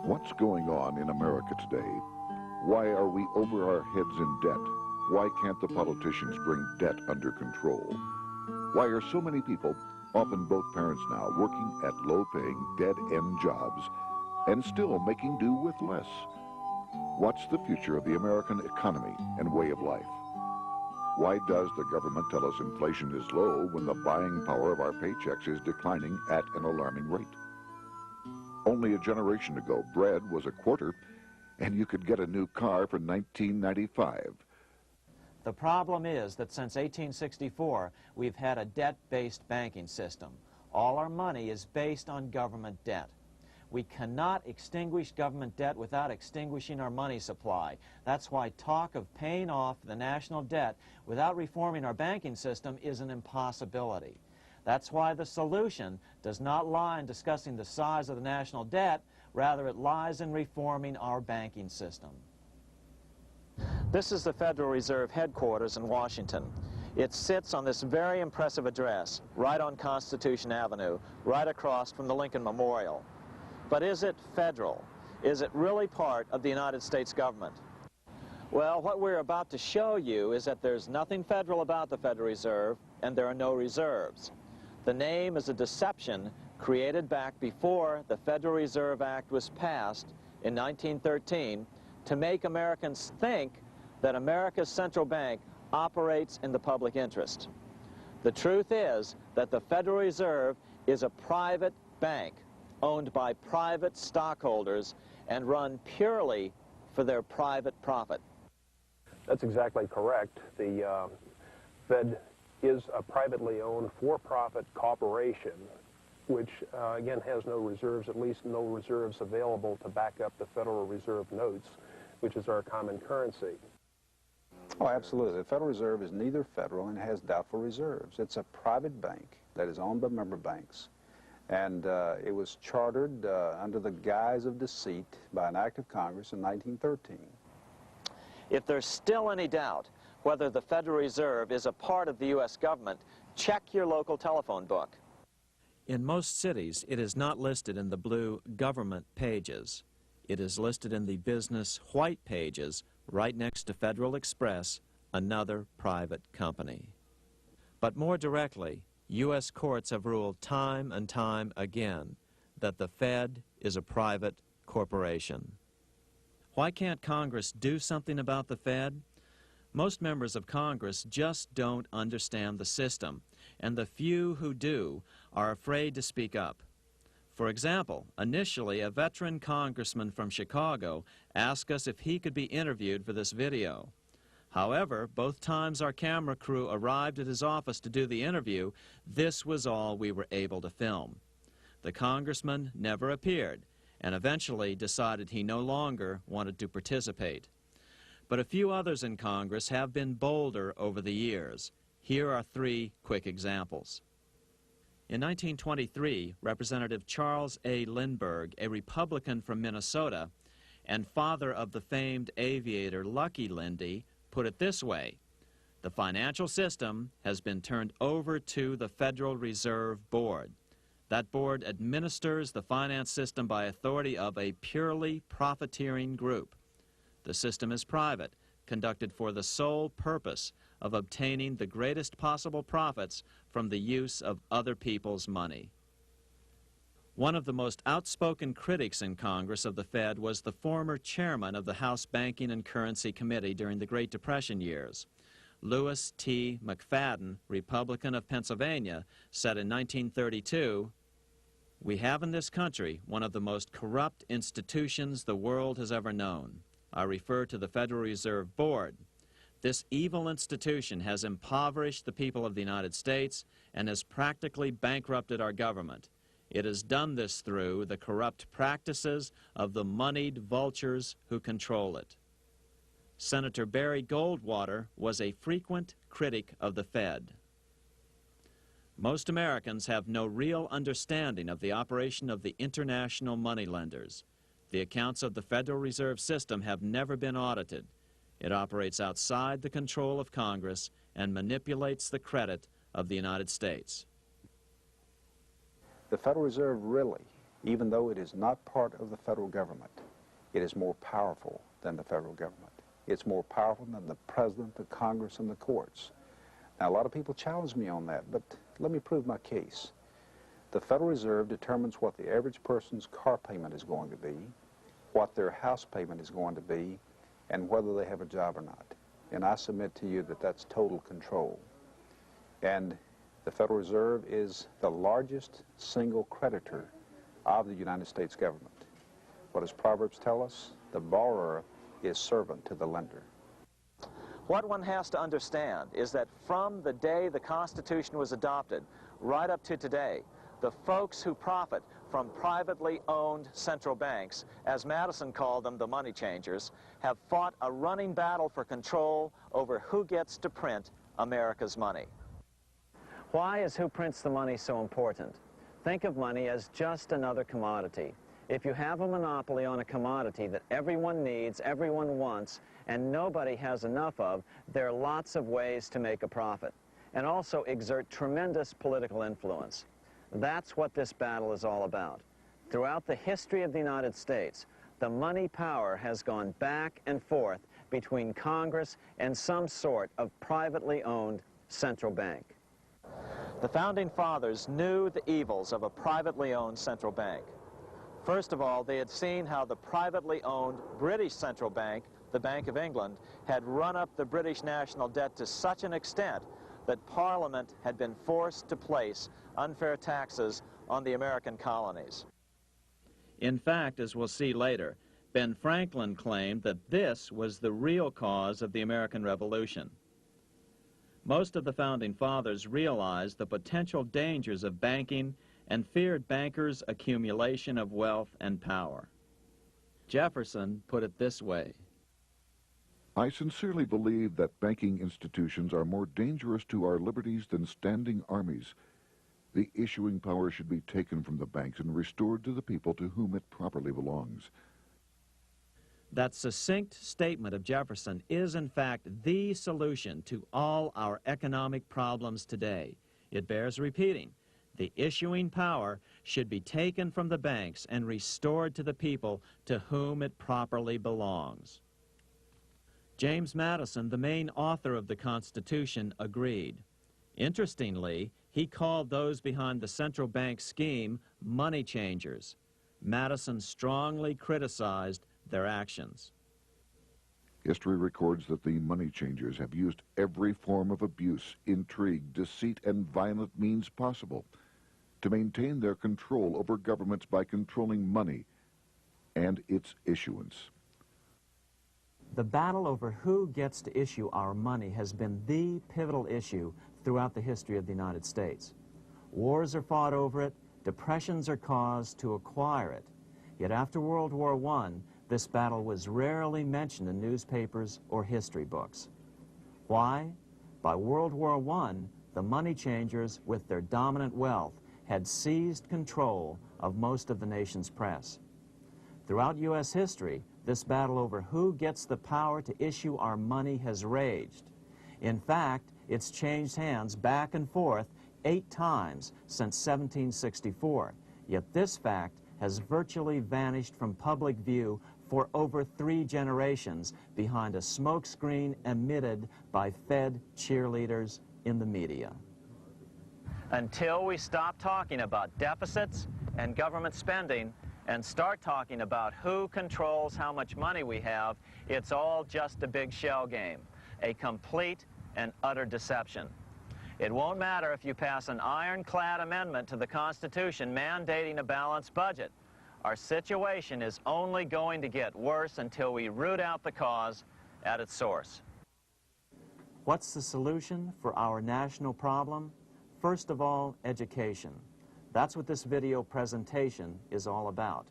What's going on in America today? Why are we over our heads in debt? Why can't the politicians bring debt under control? Why are so many people, often both parents now, working at low-paying, dead-end jobs and still making do with less? What's the future of the American economy and way of life? Why does the government tell us inflation is low when the buying power of our paychecks is declining at an alarming rate? Only a generation ago, bread was a quarter, and you could get a new car for $19.95. The problem is that since 1864, we've had a debt-based banking system. All our money is based on government debt. We cannot extinguish government debt without extinguishing our money supply. That's why talk of paying off the national debt without reforming our banking system is an impossibility. That's why the solution does not lie in discussing the size of the national debt, rather it lies in reforming our banking system. This is the Federal Reserve headquarters in Washington. It sits on this very impressive address, right on Constitution Avenue, right across from the Lincoln Memorial. But is it federal? Is it really part of the United States government? Well, what we're about to show you is that there's nothing federal about the Federal Reserve, and there are no reserves. The name is a deception created back before the Federal Reserve Act was passed in 1913 to make Americans think that America's central bank operates in the public interest. The truth is that the Federal Reserve is a private bank owned by private stockholders and run purely for their private profit. That's exactly correct. The Fed is a privately owned for-profit corporation which, again, has no reserves, at least no reserves available to back up the Federal Reserve notes, which is our common currency. Oh, absolutely. The Federal Reserve is neither federal and has doubtful reserves. It's a private bank that is owned by member banks. And it was chartered under the guise of deceit by an act of Congress in 1913. If there's still any doubt whether the Federal Reserve is a part of the U.S. government, check your local telephone book. In most cities, it is not listed in the blue government pages. It is listed in the business white pages right next to Federal Express, another private company. But more directly, U.S. courts have ruled time and time again that the Fed is a private corporation. Why can't Congress do something about the Fed? Most members of Congress just don't understand the system, and the few who do are afraid to speak up. For example, initially a veteran congressman from Chicago asked us if he could be interviewed for this video. However, both times our camera crew arrived at his office to do the interview, this was all we were able to film. The congressman never appeared and eventually decided he no longer wanted to participate. But a few others in Congress have been bolder over the years. Here are three quick examples. In 1923, Representative Charles A. Lindbergh, a Republican from Minnesota and father of the famed aviator Lucky Lindy, put it this way: the financial system has been turned over to the Federal Reserve Board. That board administers the finance system by authority of a purely profiteering group. The system is private, conducted for the sole purpose of obtaining the greatest possible profits from the use of other people's money. One of the most outspoken critics in Congress of the Fed was the former chairman of the House Banking and Currency Committee during the Great Depression years. Louis T. McFadden, Republican of Pennsylvania, said in 1932, "We have in this country one of the most corrupt institutions the world has ever known. I refer to the Federal Reserve Board. This evil institution has impoverished the people of the United States and has practically bankrupted our government. It has done this through the corrupt practices of the moneyed vultures who control it." Senator Barry Goldwater was a frequent critic of the Fed. Most Americans have no real understanding of the operation of the international moneylenders. The accounts of the Federal Reserve System have never been audited. It operates outside the control of Congress and manipulates the credit of the United States. The Federal Reserve really even though it is not part of the federal government, it is more powerful than the federal government. It's more powerful than the president, the Congress, and the courts. Now, a lot of people challenge me on that, but let me prove my case. The Federal Reserve determines what the average person's car payment is going to be, what their house payment is going to be, and whether they have a job or not. And I submit to you that that's total control. And the Federal Reserve is the largest single creditor of the United States government. What does Proverbs tell us? The borrower is servant to the lender. What one has to understand is that from the day the Constitution was adopted right up to today, the folks who profit from privately owned central banks, as Madison called them, the money changers, have fought a running battle for control over who gets to print America's money. Why is who prints the money so important? Think of money as just another commodity. If you have a monopoly on a commodity that everyone needs, everyone wants, and nobody has enough of, there are lots of ways to make a profit, and also exert tremendous political influence. That's what this battle is all about. Throughout the history of the United States, the money power has gone back and forth between Congress and some sort of privately owned central bank. The Founding Fathers knew the evils of a privately owned central bank. First of all, they had seen how the privately owned British central bank, the Bank of England, had run up the British national debt to such an extent that Parliament had been forced to place unfair taxes on the American colonies. In fact, as we'll see later, Ben Franklin claimed that this was the real cause of the American Revolution. Most of the Founding Fathers realized the potential dangers of banking and feared bankers' accumulation of wealth and power. Jefferson put it this way: I sincerely believe that banking institutions are more dangerous to our liberties than standing armies. The issuing power should be taken from the banks and restored to the people to whom it properly belongs. That succinct statement of Jefferson is, in fact, the solution to all our economic problems today. It bears repeating. The issuing power should be taken from the banks and restored to the people to whom it properly belongs. James Madison, the main author of the Constitution, agreed. Interestingly, he called those behind the central bank scheme money changers. Madison strongly criticized their actions. History records that the money changers have used every form of abuse, intrigue, deceit, and violent means possible to maintain their control over governments by controlling money and its issuance. The battle over who gets to issue our money has been the pivotal issue throughout the history of the United States. Wars are fought over it, depressions are caused to acquire it. Yet after World War I, this battle was rarely mentioned in newspapers or history books. Why? By World War I, the money changers, with their dominant wealth, had seized control of most of the nation's press. Throughout U.S. history, this battle over who gets the power to issue our money has raged. In fact, it's changed hands back and forth 8 times since 1764, yet this fact has virtually vanished from public view for over 3 generations behind a smokescreen emitted by Fed cheerleaders in the media. Until we stop talking about deficits and government spending and start talking about who controls how much money we have, it's all just a big shell game, a complete and utter deception. It won't matter if you pass an ironclad amendment to the Constitution mandating a balanced budget. Our situation is only going to get worse until we root out the cause at its source. What's the solution for our national problem? First of all, education. That's what this video presentation is all about.